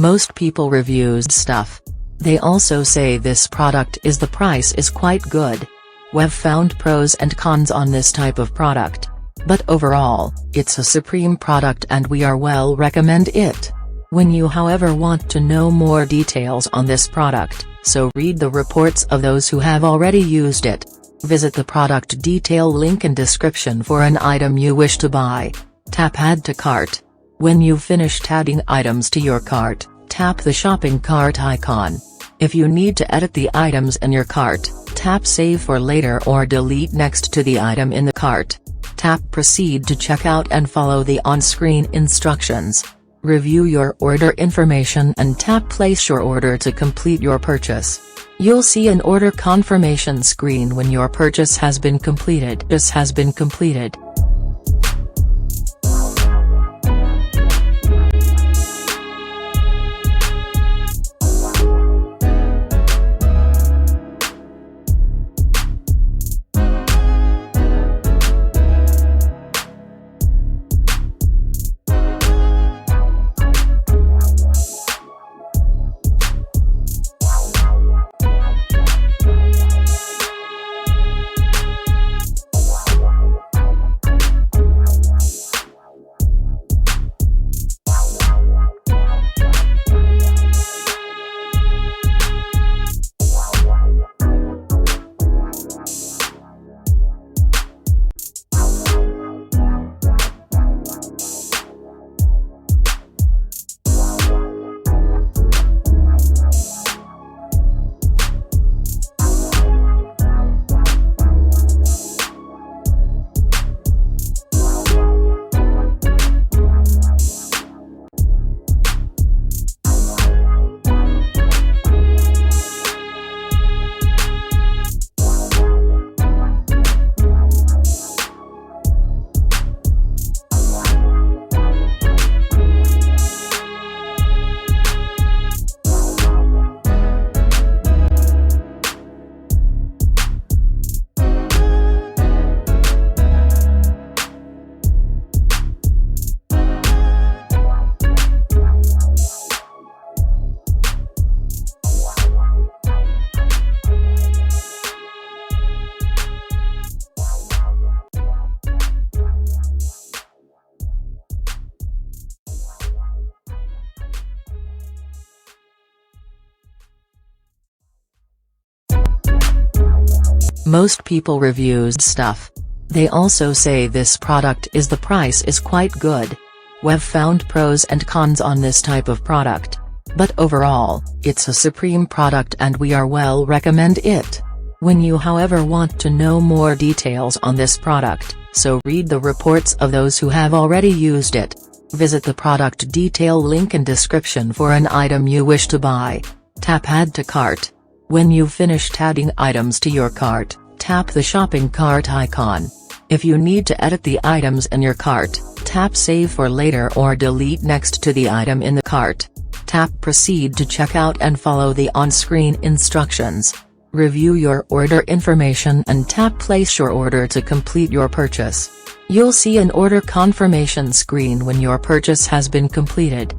Most people reviews stuff. They also say this product is the price is quite good. We've found pros and cons on this type of product. But overall, it's a supreme product and we are well recommend it. When you however want to know more details on this product, so read the reports of those who have already used it. Visit the product detail link in description for an item you wish to buy. Tap add to cart. When you've finished adding items to your cart, tap the shopping cart icon. If you need to edit the items in your cart, tap save for later or delete next to the item in the cart. Tap proceed to checkout and follow the on-screen instructions. Review your order information and tap place your order to complete your purchase. You'll see an order confirmation screen when your purchase has been completed. Most people reviews stuff. They also say this product is the price is quite good. We've found pros and cons on this type of product. But overall, it's a supreme product and we are well recommend it. When you however want to know more details on this product, so read the reports of those who have already used it. Visit the product detail link in description for an item you wish to buy. Tap add to cart. When you've finished adding items to your cart, tap the shopping cart icon. If you need to edit the items in your cart, tap save for later or delete next to the item in the cart. Tap proceed to checkout and follow the on-screen instructions. Review your order information and tap place your order to complete your purchase. You'll see an order confirmation screen when your purchase has been completed.